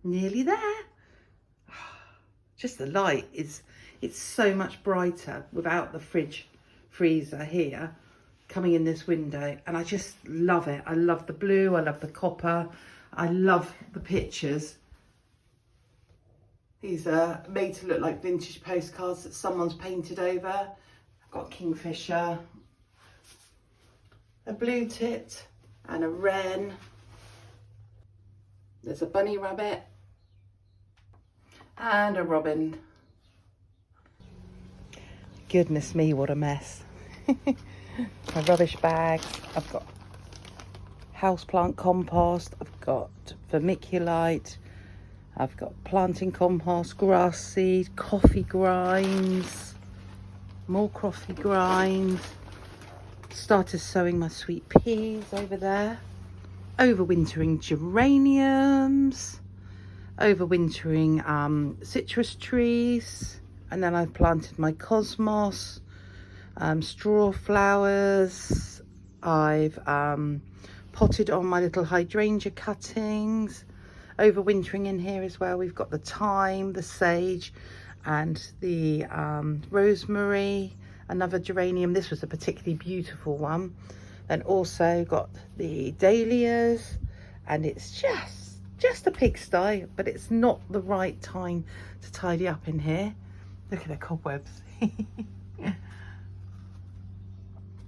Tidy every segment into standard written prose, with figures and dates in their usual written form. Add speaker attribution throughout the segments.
Speaker 1: Nearly there. Just the light it's so much brighter without the freezer here coming in this window, and I just love it. I love the blue, I love the copper, I love the pictures. These are made to look like vintage postcards that someone's painted over. I've got a kingfisher, a blue tit and a wren. There's a bunny rabbit and a robin. Goodness me, what a mess. My rubbish bags, I've got houseplant compost, I've got vermiculite, I've got planting compost, grass seed, coffee grinds, more coffee grinds. Started sowing my sweet peas over there. Overwintering geraniums, overwintering citrus trees, and then I've planted my cosmos, straw flowers. I've potted on my little hydrangea cuttings. Overwintering in here as well, we've got the thyme, the sage, and the rosemary. Another geranium, this was a particularly beautiful one. Then also got the dahlias, and it's just a pigsty, but it's not the right time to tidy up in here. Look at the cobwebs.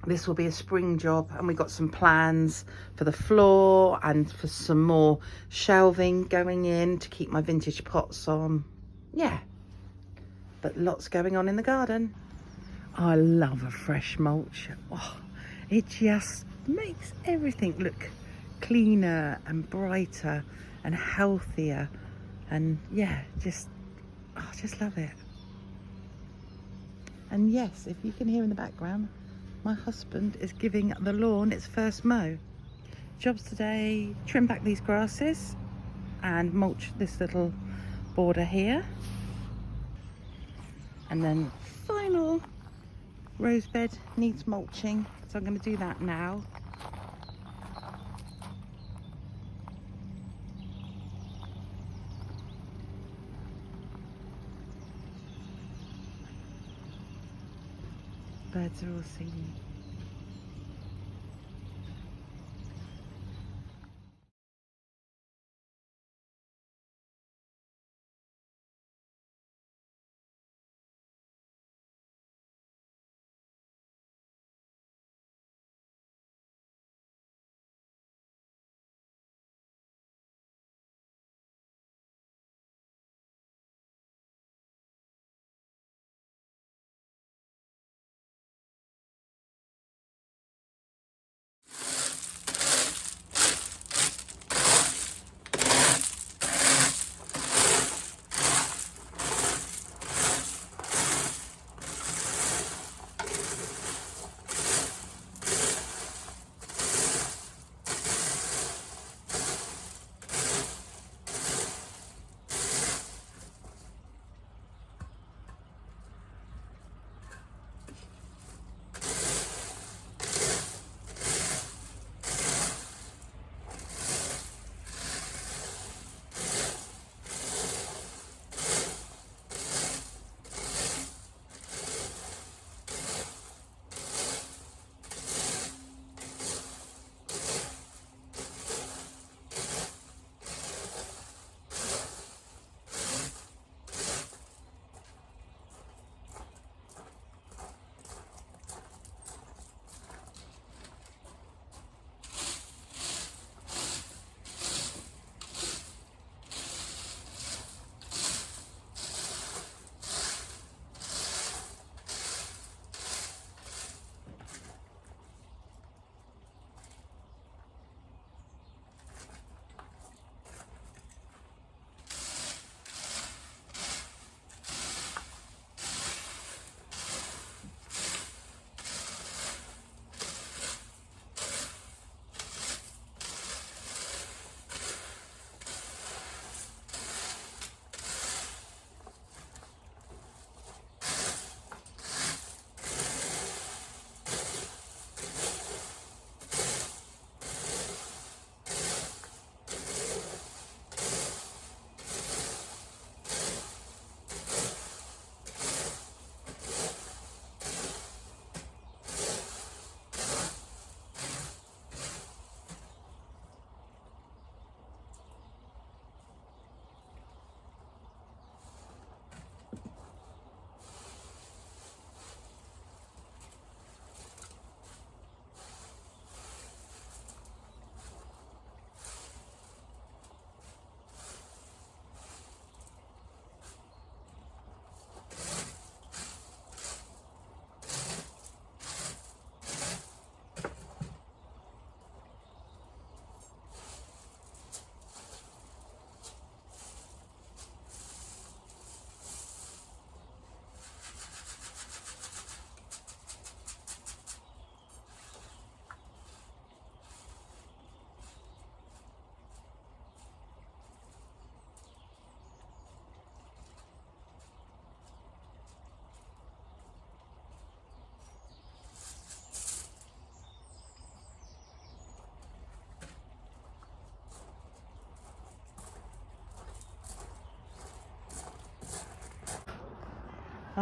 Speaker 1: This will be a spring job, and we got some plans for the floor and for some more shelving going in to keep my vintage pots on. Yeah, but lots going on in the garden. I love a fresh mulch. Oh, it just makes everything look cleaner and brighter and healthier, and yeah, just love it. And yes, if you can hear in the background, my husband is giving the lawn its first mow. Jobs today: trim back these grasses and mulch this little border here, and then final rose bed needs mulching, so I'm going to do that now. Birds are all singing.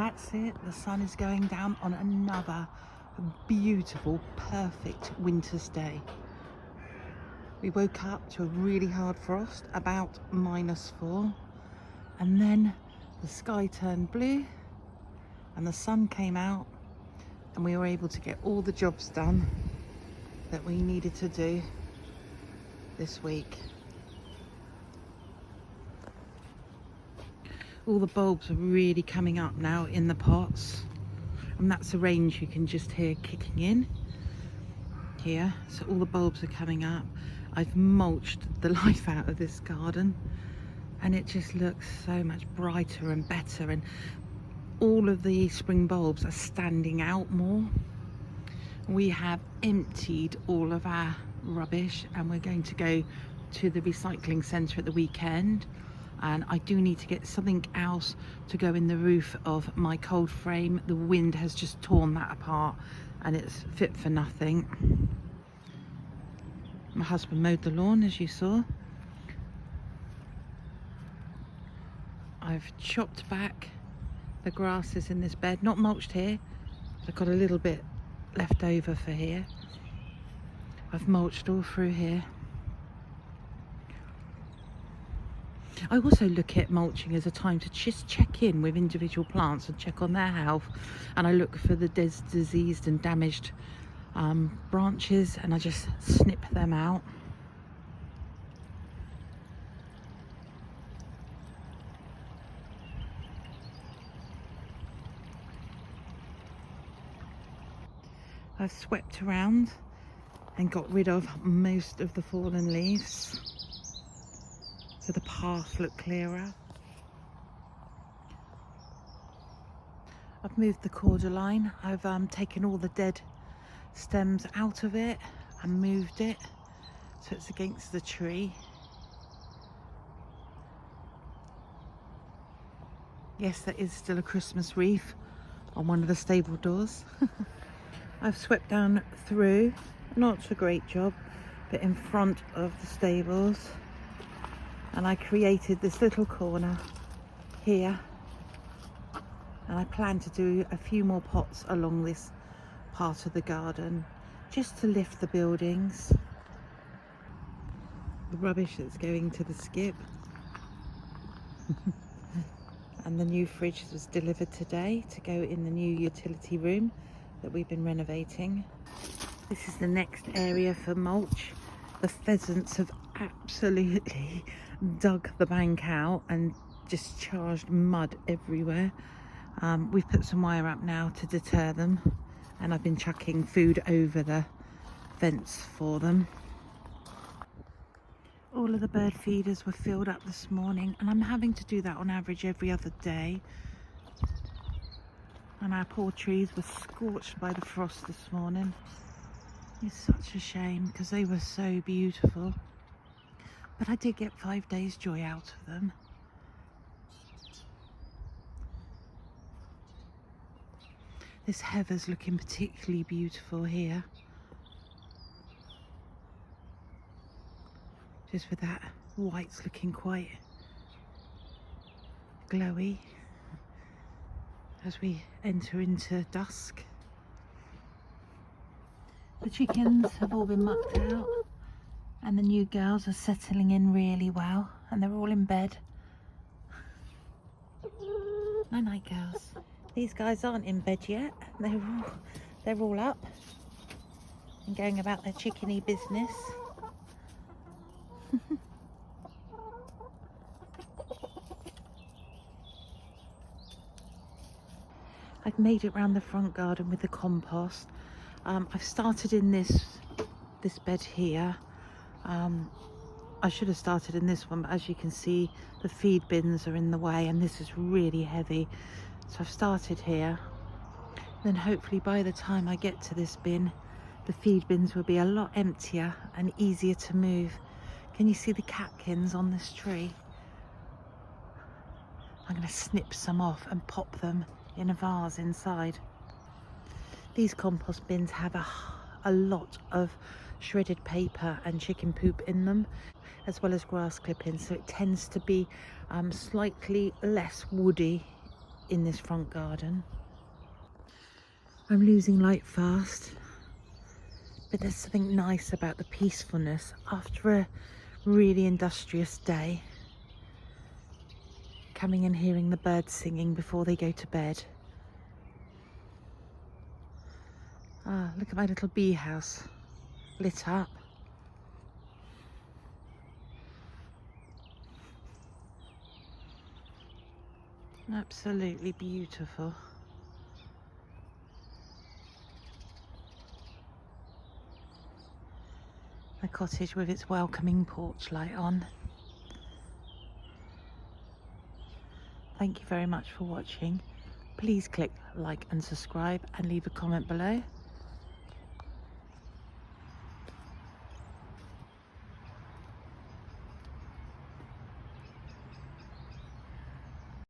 Speaker 1: That's it, the sun is going down on another beautiful, perfect winter's day. We woke up to a really hard frost, about -4, and then the sky turned blue and the sun came out, and we were able to get all the jobs done that we needed to do this week. All the bulbs are really coming up now in the pots, and that's a range you can just hear kicking in here. So all the bulbs are coming up. I've mulched the life out of this garden and it just looks so much brighter and better, and all of the spring bulbs are standing out more. We have emptied all of our rubbish and we're going to go to the recycling centre at the weekend, and I do need to get something else to go in the roof of my cold frame. The wind has just torn that apart and it's fit for nothing. My husband mowed the lawn, as you saw. I've chopped back the grasses in this bed, not mulched here, but I've got a little bit left over for here. I've mulched all through here. I also look at mulching as a time to just check in with individual plants and check on their health, and I look for the diseased and damaged branches and I just snip them out. I've swept around and got rid of most of the fallen leaves so the path looked clearer. I've moved the cordyline. I've taken all the dead stems out of it and moved it so it's against the tree. Yes, there is still a Christmas wreath on one of the stable doors. I've swept down through, not a great job, but in front of the stables, and I created this little corner here, and I plan to do a few more pots along this part of the garden just to lift the buildings. The rubbish that's going to the skip. And the new fridge was delivered today to go in the new utility room that we've been renovating. This is the next area for mulch. The pheasants have absolutely dug the bank out and discharged mud everywhere. We've put some wire up now to deter them, and I've been chucking food over the fence for them. All of the bird feeders were filled up this morning, and I'm having to do that on average every other day. And our poor trees were scorched by the frost this morning. It's such a shame because they were so beautiful. But I did get 5 days joy out of them. This heather's looking particularly beautiful here. Just with that white's looking quite glowy as we enter into dusk. The chickens have all been mucked out and the new girls are settling in really well, and they're all in bed. Night night, girls. These guys aren't in bed yet. They're all up and going about their chickeny business. I've made it round the front garden with the compost. I've started in this bed here. I should have started in this one, but as you can see, the feed bins are in the way and this is really heavy. So I've started here. Then hopefully by the time I get to this bin, the feed bins will be a lot emptier and easier to move. Can you see the catkins on this tree? I'm going to snip some off and pop them in a vase inside. These compost bins have a lot of shredded paper and chicken poop in them, as well as grass clippings, so it tends to be slightly less woody in this front garden. I'm losing light fast, but there's something nice about the peacefulness after a really industrious day. Coming and hearing the birds singing before they go to bed. Ah, look at my little bee house, lit up. Absolutely beautiful. The cottage with its welcoming porch light on. Thank you very much for watching. Please click like and subscribe and leave a comment below.